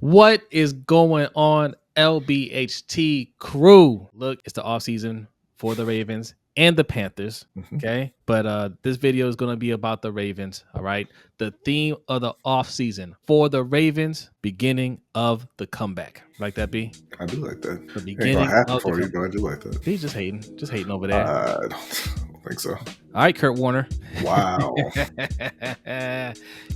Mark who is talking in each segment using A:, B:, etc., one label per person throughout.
A: What is going on, LBHT crew? Look, it's the offseason for the Ravens and the Panthers. Okay. But this video is going to be about the Ravens. All right. The theme of the offseason for the Ravens, beginning of the comeback. Like that, B?
B: I do like that.
A: The beginning
B: Ain't gonna happen
A: of the
B: for you,
A: comeback.
B: but I do like that.
A: He's just hating over there.
B: I don't think so.
A: All right, Kurt Warner.
B: Wow.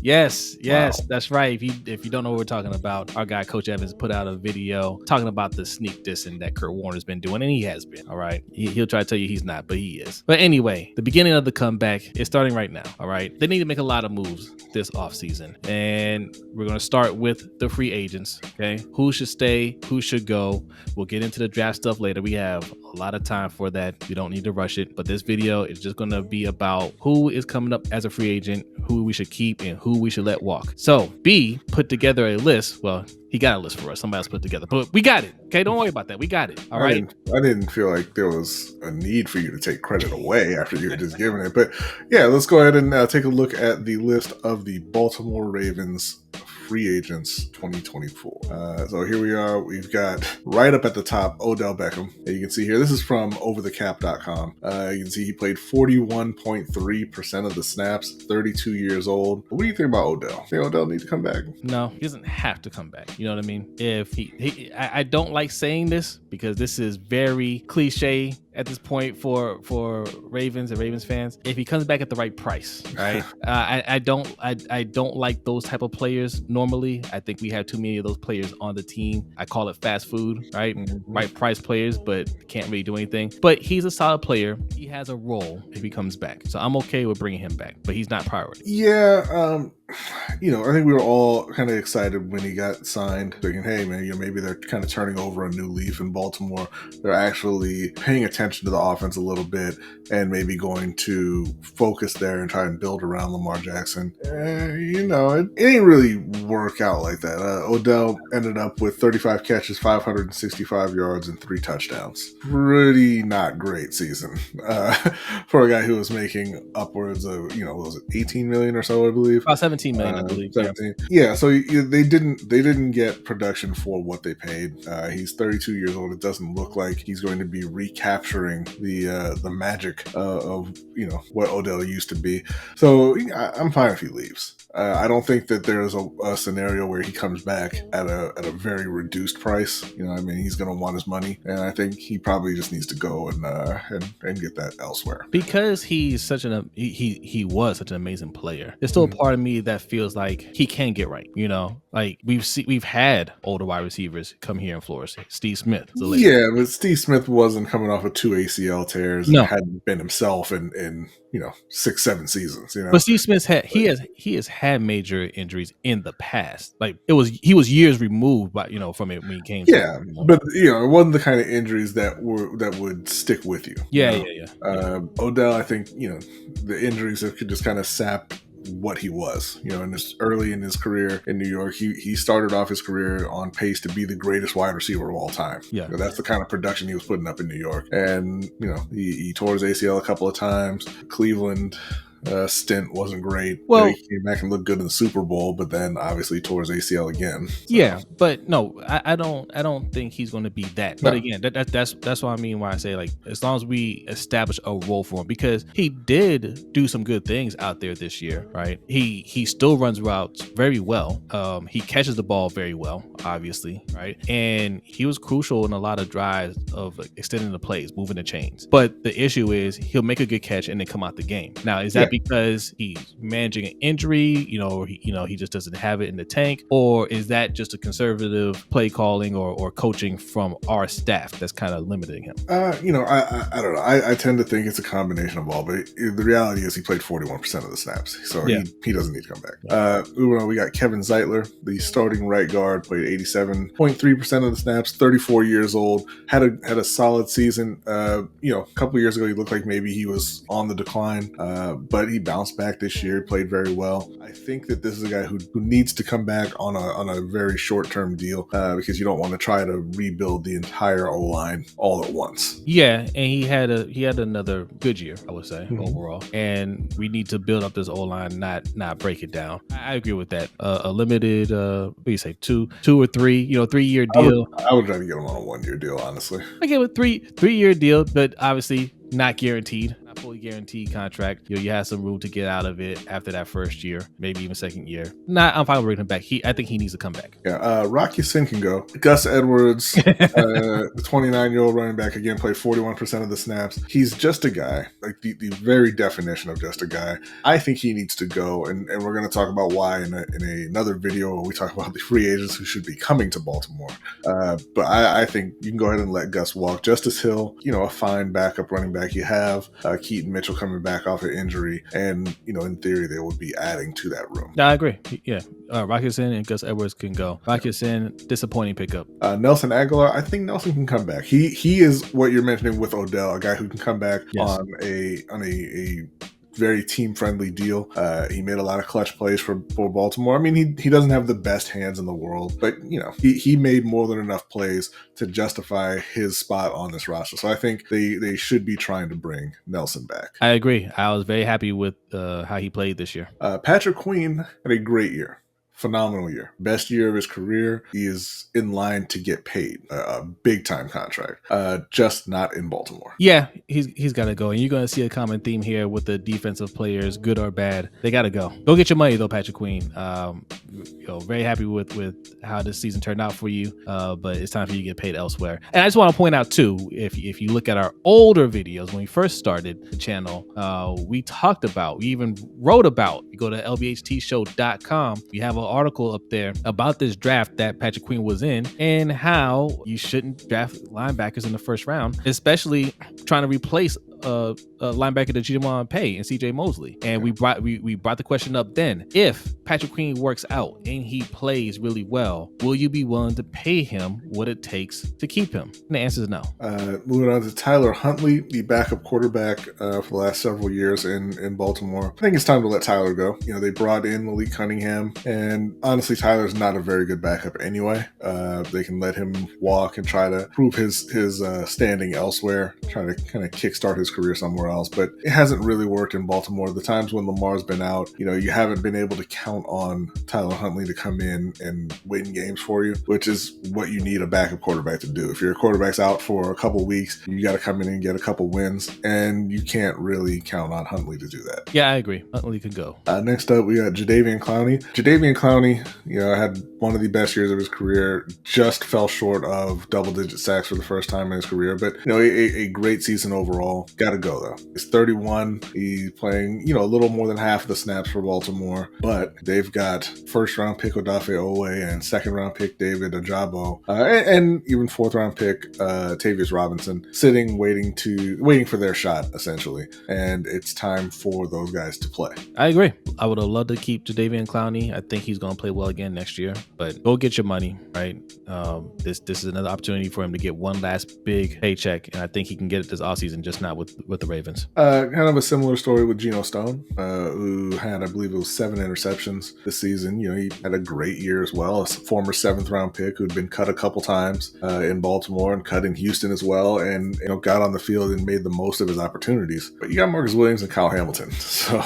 A: yes,
B: Wow.
A: that's right. If you don't know what we're talking about, our guy Coach Evans put out a video talking about the sneak dissing that Kurt Warner's been doing, and he has been. All right, he'll try to tell you he's not, but he is. But anyway, the beginning of the comeback is starting right now. All right, they need to make a lot of moves this offseason, and we're gonna start with the free agents. Okay, who should stay, who should go. We'll get into the draft stuff later. We have a lot of time for that. We don't need to rush it, but this video is just gonna be about who is coming up as a free agent, who we should keep, and who we should let walk. So B put together a list. Well, he got a list for us. Somebody else put together, but we got it. Okay, don't worry about that. We got it. All right.
B: I didn't feel like there was a need for you to take credit away after you had just given it. But yeah, let's go ahead and take a look at the list of the Baltimore Ravens free agents 2024. So here we are. We've got right up at the top Odell Beckham. You can see here, this is from overthecap.com. You can see he played 41.3% of the snaps, 32 years old. What do you think about Odell? Think Odell need to come back?
A: No, he doesn't have to come back. You know what I mean? If I don't like saying this because this is very cliche at this point for Ravens and Ravens fans. If he comes back at the right price, right? I don't like those type of players normally. I think we have too many of those players on the team. I call it fast food, right? Right price players, but can't really do anything. But he's a solid player. He has a role if he comes back. So I'm okay with bringing him back, but he's not priority.
B: Yeah, I think we were all kind of excited when he got signed, thinking, hey, man, maybe they're kind of turning over a new leaf in Baltimore. They're actually paying attention to the offense a little bit and maybe going to focus there and try and build around Lamar Jackson. It didn't really work out like that. Odell ended up with 35 catches, 565 yards, and 3 touchdowns. Pretty not great season for a guy who was making upwards of, what was it, 18 million or so, I believe.
A: About 17 million, I believe.
B: 17. Yeah, so they didn't get production for what they paid. He's 32 years old. It doesn't look like he's going to be recapturing the magic of what Odell used to be. So I'm fine if he leaves. I don't think that there's a scenario where he comes back at a very reduced price. He's going to want his money, and I think he probably just needs to go and get that elsewhere.
A: Because he's such he was such an amazing player. There's still a part of me that feels like he can get right. Like we've had older wide receivers come here in Florida. Steve Smith.
B: Yeah, but Steve Smith wasn't coming off of 2 ACL tears.
A: No.
B: And hadn't been himself in 6-7 seasons.
A: But Steve Smith he has had major injuries in the past. Like he was years removed from it when he came.
B: Yeah, but it wasn't the kind of injuries that would stick with you.
A: Yeah.
B: Odell, I think the injuries that could just kind of sap what he was, early in his career in New York. He started off his career on pace to be the greatest wide receiver of all time.
A: Yeah,
B: that's the kind of production he was putting up in New York. And he tore his ACL a couple of times. Cleveland stint wasn't great.
A: Well,
B: he came back and looked good in the Super Bowl, but then obviously tore his ACL again. So.
A: Yeah, but no, I don't think he's going to be that. But again, that's what I mean when I say, like, as long as we establish a role for him, because he did do some good things out there this year, right? He still runs routes very well. He catches the ball very well, obviously, right? And he was crucial in a lot of drives of extending the plays, moving the chains. But the issue is he'll make a good catch and then come out the game. Now, is that because he's managing an injury, or he just doesn't have it in the tank, or is that just a conservative play calling or coaching from our staff that's kind of limiting him?
B: I don't know. I tend to think it's a combination of all, but the reality is he played 41% of the snaps, so he doesn't need to come back. We got Kevin Zeitler, the starting right guard, played 87.3% of the snaps, 34 years old, had a solid season. A couple years ago he looked like maybe he was on the decline, but he bounced back this year, played very well. I think that this is a guy who needs to come back on a very short-term deal because you don't want to try to rebuild the entire O-line all at once.
A: Yeah, and he had another good year, I would say, overall. And we need to build up this O-line, not break it down. I agree with that. A limited, what do you say, two or with 3-year
B: I would,
A: deal.
B: I would try to get him on a 1-year deal, honestly.
A: I get with 3-year deal, but obviously not guaranteed, not fully guaranteed contract. You have some room to get out of it after that first year, maybe even second year. I'm fine with bringing him back. I think he needs to come back.
B: Yeah, Rocky Sin can go. Gus Edwards, the 29-year-old running back, again, played 41% of the snaps. He's just a guy, like the very definition of just a guy. I think he needs to go, and we're going to talk about why in another video where we talk about the free agents who should be coming to Baltimore. But I think you can go ahead and let Gus walk. Justice Hill, a fine backup running back. You have Keaton Mitchell coming back off an injury, and in theory they would be adding to that room.
A: I agree. Yeah, Rocky Sin and Gus Edwards can go. Rocky Sin, disappointing pickup.
B: Nelson Aguilar, I think Nelson can come back. He is what you're mentioning with Odell, a guy who can come back on a very team-friendly deal. He made a lot of clutch plays for Baltimore. I mean, he doesn't have the best hands in the world, but he made more than enough plays to justify his spot on this roster. So I think they should be trying to bring Nelson back.
A: I agree. I was very happy with how he played this year.
B: Patrick Queen had a great year. Phenomenal year. Best year of his career. He is in line to get paid a big time contract, just not in Baltimore.
A: Yeah, he's got to go. And you're going to see a common theme here with the defensive players, good or bad. They got to go. Go get your money, though, Patrick Queen. Very happy with how this season turned out for you, but it's time for you to get paid elsewhere. And I just want to point out, too, if you look at our older videos, when we first started the channel, we even wrote about, you go to LBHTShow.com, we have a article up there about this draft that Patrick Queen was in and how you shouldn't draft linebackers in the first round, especially trying to replace a linebacker that you didn't want to pay and CJ Mosley. And we brought the question up then. If Patrick Queen works out and he plays really well, will you be willing to pay him what it takes to keep him? And the answer is no.
B: Moving on to Tyler Huntley, the backup quarterback for the last several years in Baltimore. I think it's time to let Tyler go. They brought in Malik Cunningham, and honestly, Tyler's not a very good backup anyway. They can let him walk and try to prove his standing elsewhere, try to kind of kickstart his career somewhere else, but it hasn't really worked in Baltimore. The times when Lamar's been out, you haven't been able to count on Tyler Huntley to come in and win games for you, which is what you need a backup quarterback to do. If your quarterback's out for a couple weeks, you got to come in and get a couple wins, and you can't really count on Huntley to do that.
A: Yeah, I agree. Huntley can go.
B: Next up, we got Jadeveon Clowney. Jadeveon Clowney, had one of the best years of his career, just fell short of double-digit sacks for the first time in his career, but a great season overall. Got to go, though. He's 31. He's playing, a little more than half of the snaps for Baltimore, but they've got first-round pick Odafe Owe and second-round pick David Ajabo, and even fourth-round pick Tavius Robinson sitting, waiting for their shot, essentially, and it's time for those guys to play.
A: I agree. I would have loved to keep Jadeveon Clowney. I think he's going to play well again next year, but go get your money, right? This is another opportunity for him to get one last big paycheck, and I think he can get it this offseason, just not with the Ravens.
B: Kind of a similar story with Geno Stone, who had, I believe it was 7 interceptions this season. He had a great year as well. A former 7th-round pick who'd been cut a couple times in Baltimore and cut in Houston as well, and got on the field and made the most of his opportunities. But you got Marcus Williams and Kyle Hamilton, so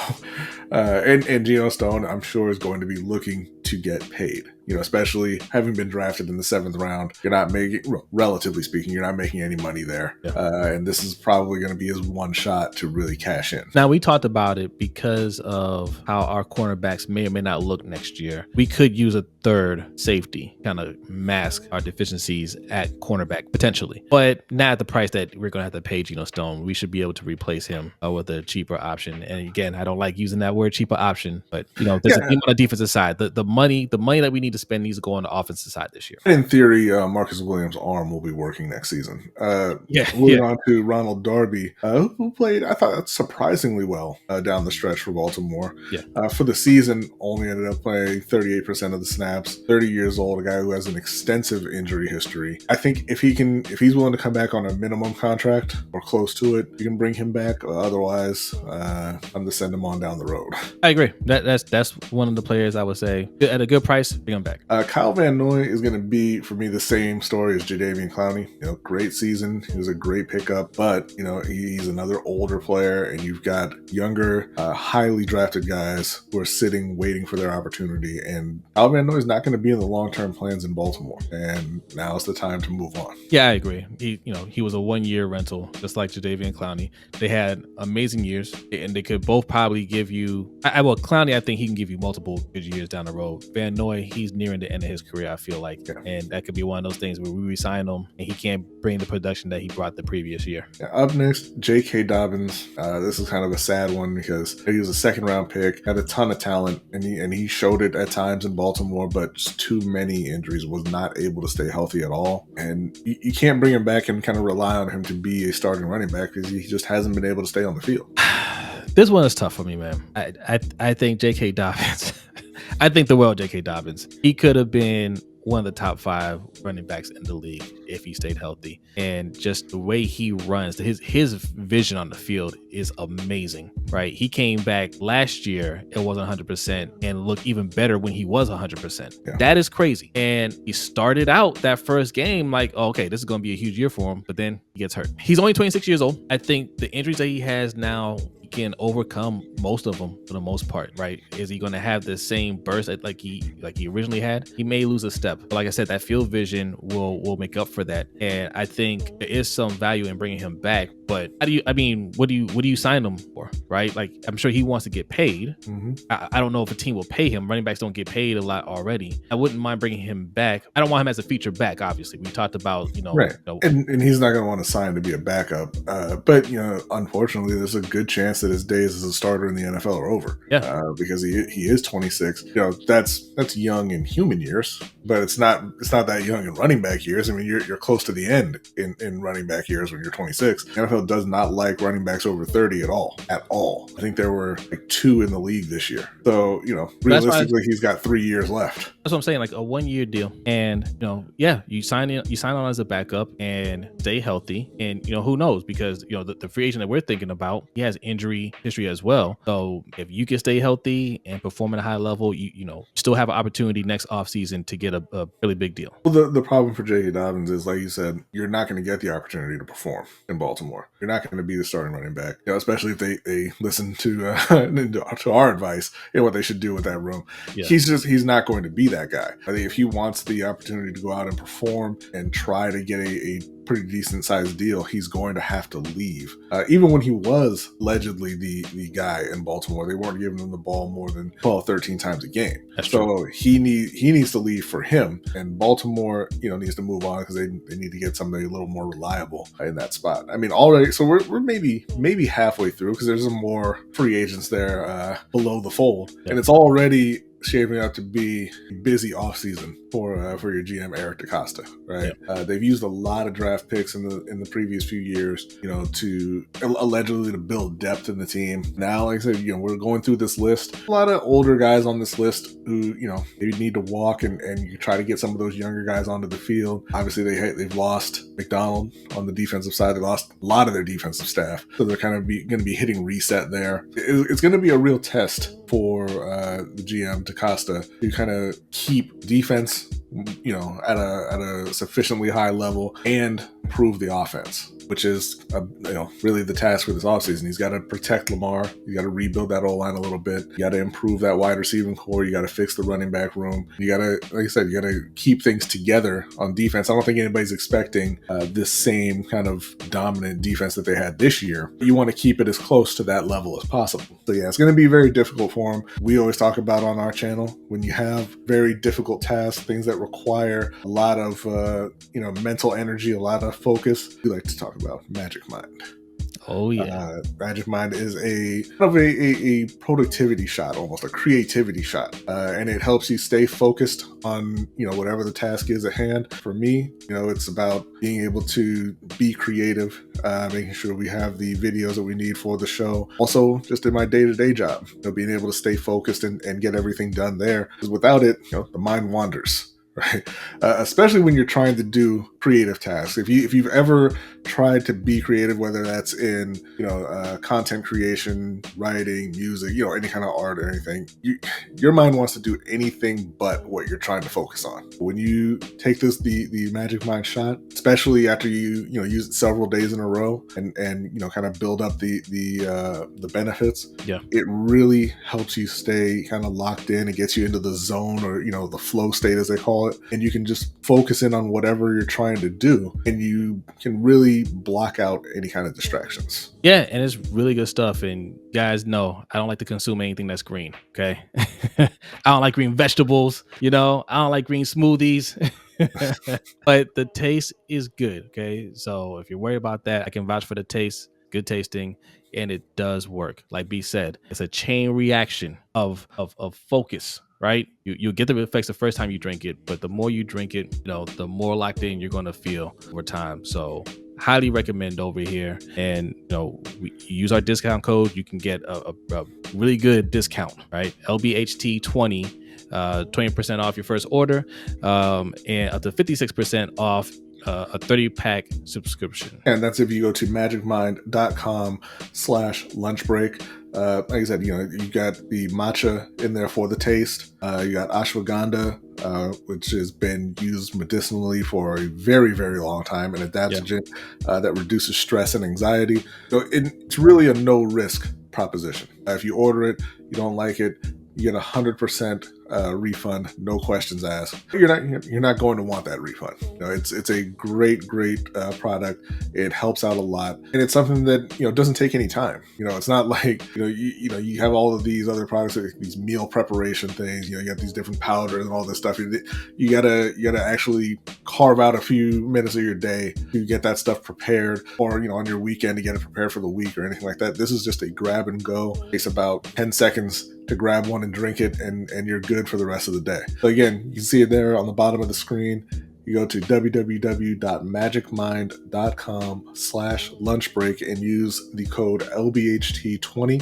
B: and Geno Stone, I'm sure, is going to be looking to get paid. Especially having been drafted in the 7th round, you're not making, relatively speaking, you're not making any money there. Yeah. And this is probably going to be his one shot to really cash in.
A: Now, we talked about it because of how our cornerbacks may or may not look next year. We could use a third safety, kind of mask our deficiencies at cornerback potentially, but not at the price that we're going to have to pay Geno Stone. We should be able to replace him with a cheaper option. And again, I don't like using that word cheaper option, but there's a team on the defensive side. The money that we need to spend needs to go on the offensive side this year.
B: In theory, Marcus Williams' arm will be working next season. Moving on to Ronald Darby, who played, I thought, surprisingly well down the stretch for Baltimore. Yeah. For the season, only ended up playing 38% of the snaps. 30 years old, a guy who has an extensive injury history. I think if he's willing to come back on a minimum contract or close to it, you can bring him back. Otherwise, I'm going to send him on down the road.
A: I agree. That's one of the players I would say at a good price, bring him coming back?
B: Kyle Van Noy is going to be, for me, the same story as Jadeveon Clowney. Great season. He was a great pickup, but, he's another older player, and you've got younger, highly drafted guys who are sitting, waiting for their opportunity. And Kyle Van Noy is not going to be in the long-term plans in Baltimore. And now is the time to move on.
A: Yeah, I agree. He was a 1-year rental, just like Jadeveon Clowney. They had amazing years, and they could both probably give you. Clowney, I think he can give you multiple good years down the road. Van Noy, he's nearing the end of his career, I feel like, and that could be one of those things where we resign him and he can't bring the production that he brought the previous year.
B: Up next, J.K. Dobbins. This is kind of a sad one because he was a second-round pick, had a ton of talent, and he showed it at times in Baltimore, but just too many injuries, was not able to stay healthy at all. And you can't bring him back and kind of rely on him to be a starting running back because he just hasn't been able to stay on the field.
A: This one is tough for me, man. I think J.K. Dobbins, I think the world J.K. Dobbins, he could have been one of the top 5 running backs in the league if he stayed healthy. And just the way he runs, his vision on the field is amazing, right? He came back last year and wasn't 100% and looked even better when he was 100%. Yeah. That is crazy. And he started out that first game like, oh, okay, this is going to be a huge year for him, but then he gets hurt. He's only 26 years old. I think the injuries that he has now, can overcome most of them for the most part, right? Is he going to have the same burst like he originally had? He may lose a step, but like I said, that field vision will make up for that. And I think there is some value in bringing him back. But what do you sign him for, right? Like, I'm sure he wants to get paid. Mm-hmm. I don't know if a team will pay him. Running backs don't get paid a lot already. I wouldn't mind bringing him back. I don't want him as a feature back. Obviously, we talked about
B: right. And he's not going to want to sign to be a backup. But unfortunately, there's a good chance that his days as a starter in the NFL are over.
A: Yeah.
B: Because he is 26. That's young in human years, but it's not that young in running back years. I mean, you're close to the end in running back years when you're 26. The NFL does not like running backs over 30 at all. I think there were like 2 in the league this year. So, realistically, he's got 3 years left.
A: That's what I'm saying, like a 1-year deal. And, you sign on as a backup and stay healthy. And, who knows? Because, the free agent that we're thinking about, he has injury history as well. So if you can stay healthy and perform at a high level, you still have an opportunity next offseason to get a really big deal.
B: Well, the problem for J.K. Dobbins is, like you said, you're not going to get the opportunity to perform in Baltimore. You're not going to be the starting running back, especially if they listen to our advice and what they should do with that room. Yeah. He's not going to be that guy. I think if he wants the opportunity to go out and perform and try to get a pretty decent sized deal, he's going to have to leave. Even when he was allegedly the guy in Baltimore, they weren't giving him the ball more than 12, 13 times a game.
A: That's
B: so
A: true.
B: he needs to leave for him, and Baltimore, needs to move on because they need to get somebody a little more reliable in that spot. I mean, already, so we're maybe halfway through because there's some more free agents there below the fold, and it's already shaping up to be a busy offseason for your GM Eric DeCosta, right? Yep. They've used a lot of draft picks in the previous few years, to allegedly to build depth in the team. Now, like I said, we're going through this list. A lot of older guys on this list who maybe need to walk, and you try to get some of those younger guys onto the field. Obviously, they've lost McDonald on the defensive side. They lost a lot of their defensive staff, so they're kind of going to be hitting reset there. It's going to be a real test for the GM DeCosta to kind of keep defense, at a sufficiently high level and improve the offense, which is really the task for this offseason. He's got to protect Lamar. You got to rebuild that O-line a little bit. You got to improve that wide receiving core. You got to fix the running back room. You got to, like I said, you got to keep things together on defense. I don't think anybody's expecting this same kind of dominant defense that they had this year. You want to keep it as close to that level as possible. So yeah, it's going to be very difficult for him. We always talk about on our channel, when you have very difficult tasks, things that require a lot of mental energy, a lot of focus, we like to talk about Magic Mind.
A: Oh yeah.
B: Magic Mind is a productivity shot, almost a creativity shot. And it helps you stay focused on, whatever the task is at hand. For me, it's about being able to be creative, making sure we have the videos that we need for the show. Also, just in my day-to-day job, being able to stay focused and get everything done there. Because without it, the mind wanders. right? Especially when you're trying to do creative tasks. If you've ever tried to be creative, whether that's in content creation, writing, music, any kind of art or anything, your mind wants to do anything but what you're trying to focus on. When you take the Magic Mind shot, especially after you use it several days in a row and kind of build up the benefits, it really helps you stay kind of locked in. It gets you into the zone, or the flow state as they call it, and you can just focus in on whatever you're trying to do, and you can really block out any kind of distractions.
A: Yeah, and it's really good stuff. And guys know I don't like to consume anything that's green. Okay, I don't like green vegetables. I don't like green smoothies. But the taste is good. Okay, so if you're worried about that, I can vouch for the taste. Good tasting, and it does work. Like B said, it's a chain reaction of focus, right? You'll get the effects the first time you drink it, but the more you drink it, the more locked in you're going to feel over time. So highly recommend over here. And we use our discount code, you can get a really good discount, right? LBHT20, 20% off your first order, and up to 56% off a 30-pack subscription.
B: And that's if you go to magicmind.com/lunchbreak. Like I said, you got the matcha in there for the taste. You got ashwagandha, which has been used medicinally for a very, very long time, an adaptogen that reduces stress and anxiety. So it's really a no-risk proposition. If you order it, you don't like it, you get 100% refund, no questions asked. You're not going to want that refund. It's a great product. It helps out a lot, and it's something that doesn't take any time. It's not like you have all of these other products, like these meal preparation things. You got these different powders and all this stuff. You gotta actually carve out a few minutes of your day to get that stuff prepared, or on your weekend to get it prepared for the week or anything like that. This is just a grab and go. It takes about 10 seconds to grab one and drink it, and you're good for the rest of the day. So again, you can see it there on the bottom of the screen. You go to www.magicmind.com/lunchbreak and use the code LBHT20.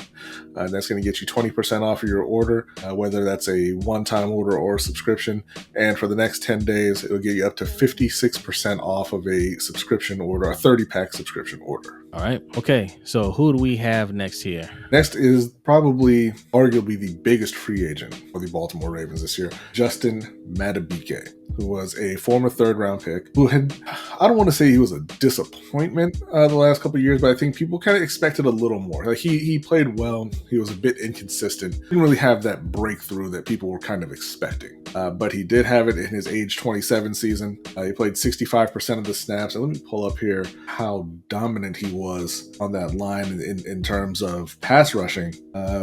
B: That's going to get you 20% off of your order, whether that's a one-time order or a subscription. And for the next 10 days, it'll get you up to 56% off of a subscription order, a 30-pack subscription order.
A: All right. Okay. So who do we have next here?
B: Next is probably arguably the biggest free agent for the Baltimore Ravens this year, Justin Madubuike, who was a former third-round pick, who had, I don't want to say he was a disappointment the last couple of years, but I think people kind of expected a little more. Like he played well. He was a bit inconsistent. Didn't really have that breakthrough that people were kind of expecting. But he did have it in his age 27 season. He played 65% of the snaps. And let me pull up here how dominant he was on that line in terms of pass rushing,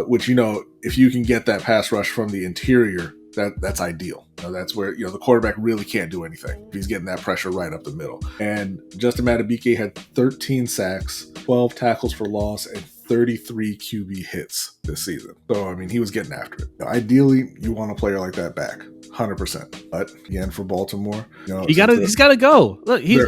B: which, if you can get that pass rush from the interior, that's ideal. That's where the quarterback really can't do anything if he's getting that pressure right up the middle. And Justin Madubuike had 13 sacks, 12 tackles for loss, and 33 QB hits this season. So he was getting after it. Ideally, you want a player like that back, 100%. But again, for Baltimore,
A: he's got to go. Look, he's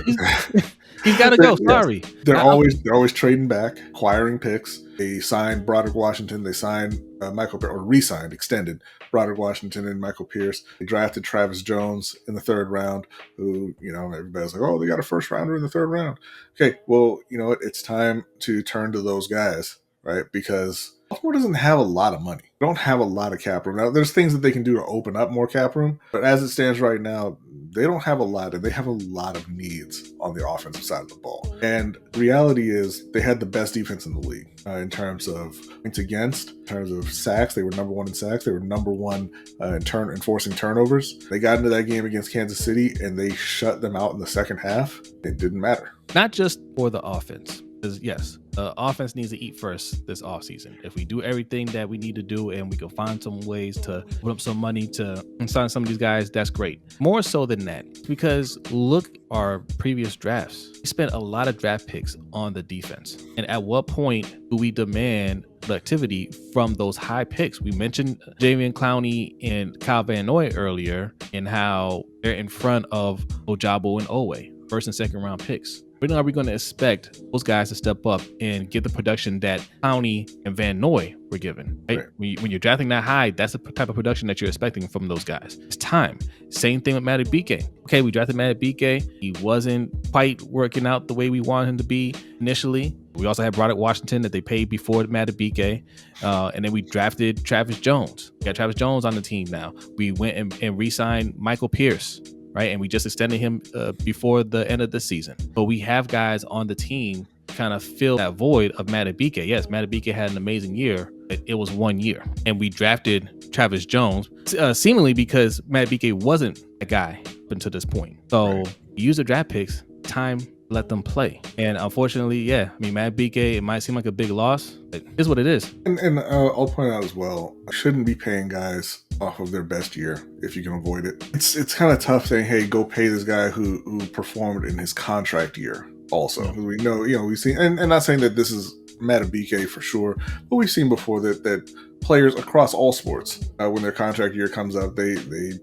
A: got to go. Sorry,
B: they're always trading back, acquiring picks. They signed Broderick Washington. They signed extended Broderick Washington and Michael Pierce. They drafted Travis Jones in the third round, who, everybody's like, oh, they got a first rounder in the third round. Okay, well, it's time to turn to those guys, right? Because Baltimore doesn't have a lot of money. They don't have a lot of cap room. Now, there's things that they can do to open up more cap room, but as it stands right now, they don't have a lot, and they have a lot of needs on the offensive side of the ball. And reality is they had the best defense in the league in terms of points against, in terms of sacks. They were number one in sacks. They were number one in enforcing turnovers. They got into that game against Kansas City, and they shut them out in the second half. It didn't matter.
A: Not just for the offense. Because yes, the offense needs to eat first this offseason. If we do everything that we need to do and we can find some ways to put up some money to sign some of these guys, that's great. More so than that, because look our previous drafts. We spent a lot of draft picks on the defense. And at what point do we demand productivity from those high picks? We mentioned Jadeveon Clowney and Kyle Van Noy earlier, and how they're in front of Ojabo and Owe, first and second round picks. when are we going to expect those guys to step up and get the production that Clowney and Van Noy were given? Right? When you're drafting that high, that's the type of production that you're expecting from those guys. It's time. Same thing with Madubuike. Okay, we drafted Madubuike. He wasn't quite working out the way we wanted him to be initially. We also had Broderick Washington that they paid before Madubuike. And then we drafted Travis Jones. We got Travis Jones on the team now. We went and re-signed Michael Pierce. Right. And we just extended him before the end of the season. But we have guys on the team kind of fill that void of Madubuike. Yes, Madubuike had an amazing year. It was 1 year. And we drafted Travis Jones seemingly because Madubuike wasn't a guy up until this point. So use the draft picks, time, let them play. And unfortunately, Madubuike, it might seem like a big loss, but it is what it is.
B: And I'll point out as well, I shouldn't be paying guys off of their best year if you can avoid it. It's kind of tough saying, hey, go pay this guy who performed in his contract year also. Because we know, we've seen, and not saying that this is Madubuike for sure, but we've seen before that players across all sports, when their contract year comes up, they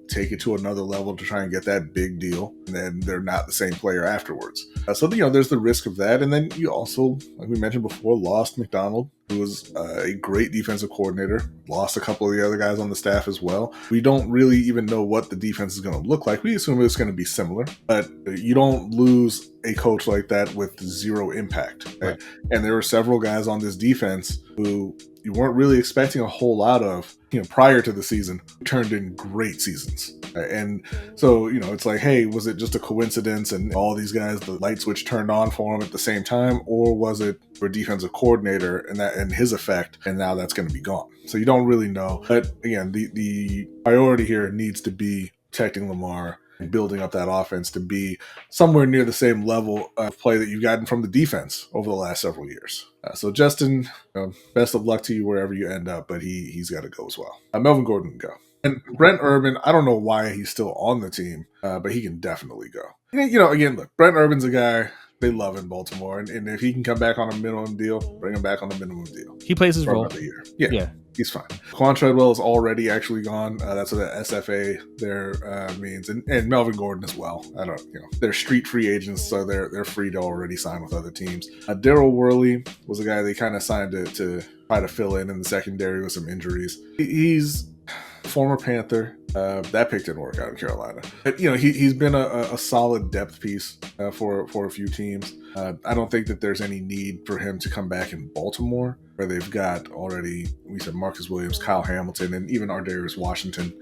B: take it to another level to try and get that big deal, and then they're not the same player afterwards. So there's the risk of that, and then you also, like we mentioned before, lost McDonald, who was a great defensive coordinator, lost a couple of the other guys on the staff as well. We don't really even know what the defense is going to look like. We assume it's going to be similar, but you don't lose a coach like that with zero impact. Right? And there were several guys on this defense who you weren't really expecting a whole lot of, prior to the season, turned in great seasons. And so, it's like, hey, was it just a coincidence and all these guys, the light switch turned on for him at the same time? Or was it for defensive coordinator and his effect, and now that's going to be gone? So you don't really know. But again, the priority here needs to be protecting Lamar and building up that offense to be somewhere near the same level of play that you've gotten from the defense over the last several years. So Justin, best of luck to you wherever you end up, but he's got to go as well. Melvin Gordon can go. And Brent Urban, I don't know why he's still on the team, but he can definitely go. Again, look, Brent Urban's a guy they love in Baltimore, and if he can come back on a minimum deal, bring him back on a minimum deal.
A: He plays his role.
B: Year. Yeah. He's fine. Quan Treadwell is already actually gone. That's what the SFA there means, and Melvin Gordon as well. They're street free agents, so they're free to already sign with other teams. Daryl Worley was a guy they kind of signed to try to fill in the secondary with some injuries. He's a former Panther. That pick didn't work out in Carolina. But, he's been a solid depth piece for a few teams. I don't think that there's any need for him to come back in Baltimore, where they've got already, we said Marcus Williams, Kyle Hamilton, and even Ardarius Washington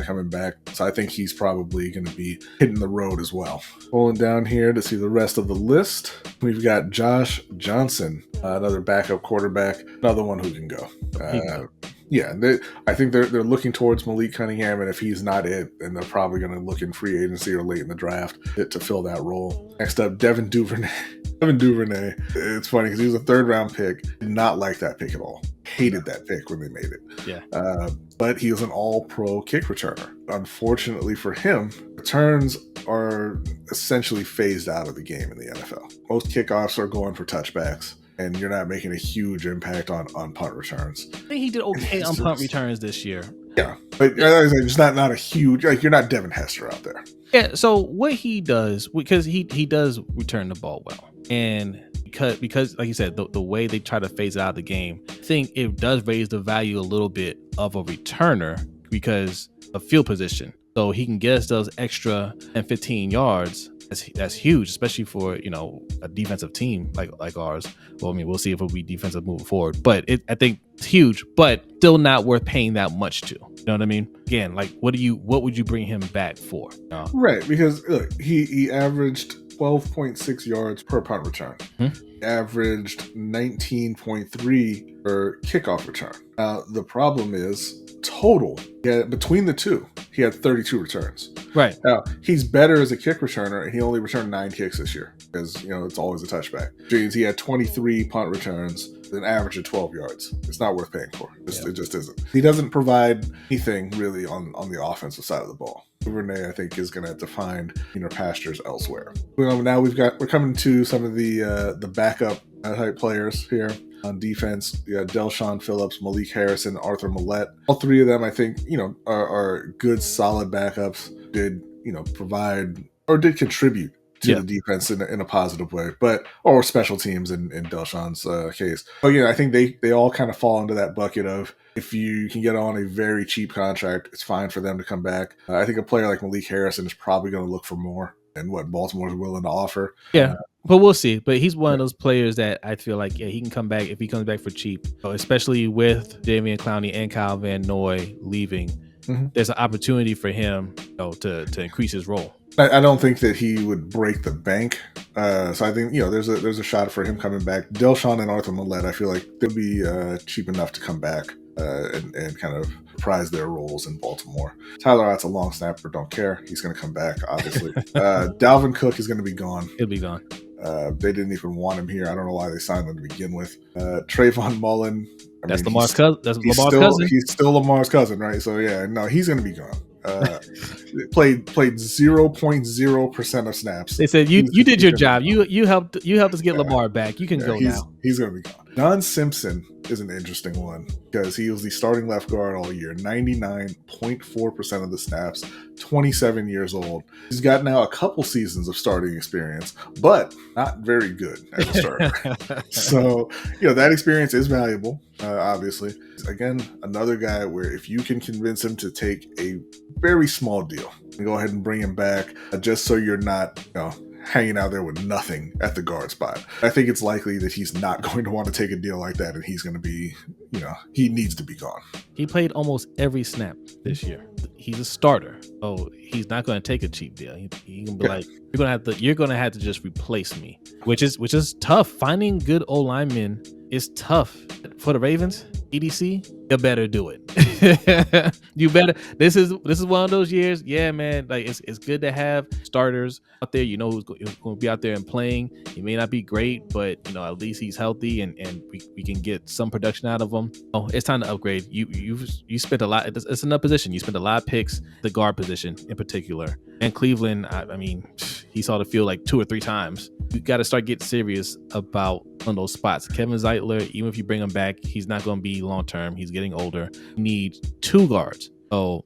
B: coming back. So I think he's probably going to be hitting the road as well. Pulling down here to see the rest of the list, we've got Josh Johnson, another backup quarterback, another one who can go. I think they're looking towards Malik Cunningham, and if he's not it, then they're probably going to look in free agency or late in the draft to fill that role. Next up, Devin Duvernay. It's funny because he was a third-round pick. Did not like that pick at all. Hated that pick when they made it.
A: Yeah.
B: But he was an all-pro kick returner. Unfortunately for him, returns are essentially phased out of the game in the NFL. Most kickoffs are going for touchbacks, and you're not making a huge impact on punt returns.
A: I think he did okay on punt returns this year.
B: Yeah, but it's not a huge, you're not Devin Hester out there.
A: Yeah, so what he does, because he does return the ball well, and because like you said, the way they try to phase it out of the game, I think it does raise the value a little bit of a returner because of field position. So he can get us those extra 15 yards. That's huge, especially for a defensive team like ours. Well, we'll see if it'll be defensive moving forward, but I think it's huge, but still not worth paying that much to. You know what I mean? Again, what would you bring him back for?
B: Right, because look, he averaged 12.6 yards per punt return. Averaged 19.3 per kickoff return. The problem is total. Between the two, he had 32 returns.
A: Right.
B: Now, he's better as a kick returner, and he only returned 9 kicks this year because, it's always a touchback. He had 23 punt returns, an average of 12 yards. It's not worth paying for. It just isn't. He doesn't provide anything really on the offensive side of the ball. Duvernay, I think, is going to have to find pastures elsewhere. Now we're coming to some of the backup type players here. On defense, you got Delshon Phillips, Malik Harrison, Arthur Millette. All three of them, I think, are good, solid backups. Did provide or did contribute to the defense in a positive way, or special teams in Delshawn's case. But I think they all kind of fall into that bucket of, if you can get on a very cheap contract, it's fine for them to come back. I think a player like Malik Harrison is probably going to look for more than what Baltimore's willing to offer.
A: Yeah. But we'll see. But he's one of those players that I feel like, he can come back if he comes back for cheap. So especially with Jadeveon Clowney and Kyle Van Noy leaving, there's an opportunity for him to increase his role.
B: I don't think that he would break the bank. So I think, there's a shot for him coming back. Delshawn and Arthur Millette, I feel like they'll be cheap enough to come back and kind of prize their roles in Baltimore. Tyler Ott's a long snapper, don't care. He's going to come back, obviously. Dalvin Cook is going to be gone.
A: He'll be gone.
B: They didn't even want him here. I don't know why they signed him to begin with. Trayvon Mullen.
A: That's Lamar's cousin. That's Lamar's cousin.
B: He's still Lamar's cousin, right? So he's going to be gone. Played 0.0% of snaps.
A: They said you did your job. You helped us get Lamar back. You can go now.
B: He's going to be gone. Don Simpson is an interesting one because he was the starting left guard all year, 99.4% of the snaps, 27 years old. He's got now a couple seasons of starting experience, but not very good as a starter. So, that experience is valuable, obviously. Again, another guy where if you can convince him to take a very small deal and go ahead and bring him back, just so you're not, hanging out there with nothing at the guard spot. I think it's likely that he's not going to want to take a deal like that, and he's going to be, he needs to be gone.
A: He played almost every snap this year. He's a starter, so he's not going to take a cheap deal. He can be like, you're going to have to just replace me, which is tough. Finding good O linemen is tough for the Ravens. EDC, you better do it. You better. This is one of those years. Yeah, man. Like it's good to have starters out there. Who's going to be out there and playing. He may not be great, but at least he's healthy and we can get some production out of him. Oh, it's time to upgrade. You spent a lot. It's another position. You spent a lot of picks, the guard position in particular. And Cleveland, I mean, he saw the field like 2 or 3 times. You got to start getting serious about on those spots. Kevin Zeitler, even if you bring him back, he's not going to be long term. He's getting older. You need 2 guards. So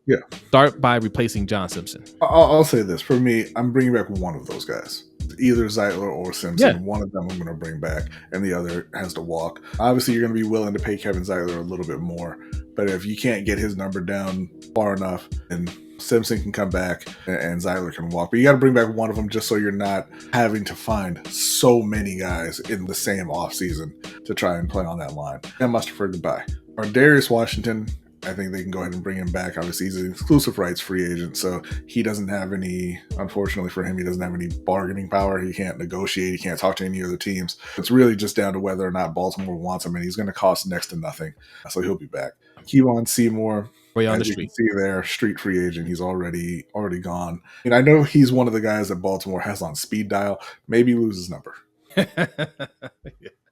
A: start by replacing John Simpson.
B: I'll say this. For me, I'm bringing back one of those guys. Either Zeitler or Simpson. Yeah. One of them I'm going to bring back, and the other has to walk. Obviously, you're going to be willing to pay Kevin Zeitler a little bit more. But if you can't get his number down far enough, then Simpson can come back and Zeitler can walk. But you got to bring back one of them just so you're not having to find so many guys in the same offseason to try and play on that line. And Mustard goodbye. Or Darius Washington, I think they can go ahead and bring him back. Obviously, he's an exclusive rights free agent, so he doesn't have any, unfortunately for him, he doesn't have any bargaining power. He can't negotiate. He can't talk to any other teams. It's really just down to whether or not Baltimore wants him, and he's going to cost next to nothing. So he'll be back. Kevon Seymour, as you can see there, street free agent. He's already gone. And I know he's one of the guys that Baltimore has on speed dial. Maybe lose his number.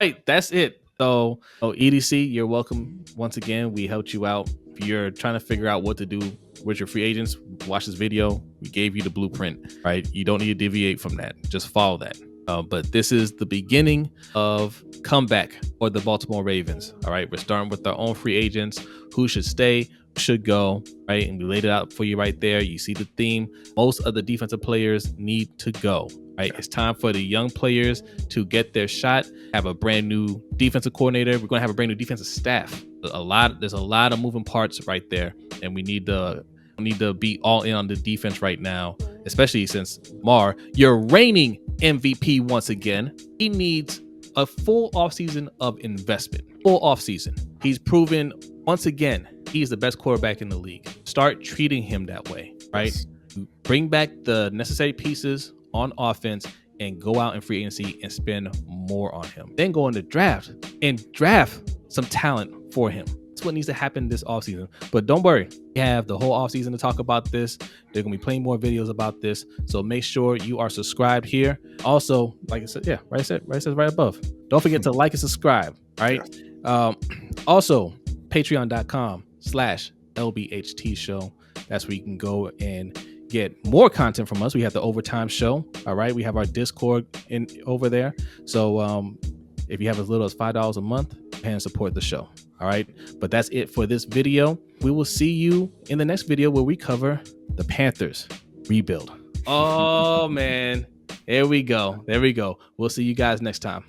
A: Hey, that's it. So, EDC, you're welcome once again. We helped you out. If you're trying to figure out what to do with your free agents, watch this video. We gave you the blueprint, right? You don't need to deviate from that. Just follow that. But this is the beginning of comeback for the Baltimore Ravens. All right, we're starting with our own free agents. Who should stay? Who should go? Right, and we laid it out for you right there. You see the theme. Most of the defensive players need to go. Right, it's time for the young players to get their shot. Have a brand new defensive coordinator. We're going to have a brand new defensive staff. There's a lot of moving parts right there, and we need to be all in on the defense right now, especially since Mar, your reigning MVP once again, he needs a full offseason of investment. Full offseason. He's proven once again he's the best quarterback in the league. Start treating him that way, right? Yes. Bring back the necessary pieces on offense and go out in free agency and spend more on him. Then go in the draft and draft some talent for him. That's what needs to happen this offseason. But don't worry, we have the whole offseason to talk about this. They're going to be playing more videos about this. So make sure you are subscribed here. Also, like I said, right above. Don't forget to like and subscribe, right? Also, patreon.com/LBHTShow. That's where you can go and get more content from us. We have the Overtime Show. All right. We have our Discord over there. So if you have as little as $5 a month, and support the show. All right. But that's it for this video. We will see you in the next video where we cover the Panthers rebuild. Oh, man. There we go. We'll see you guys next time.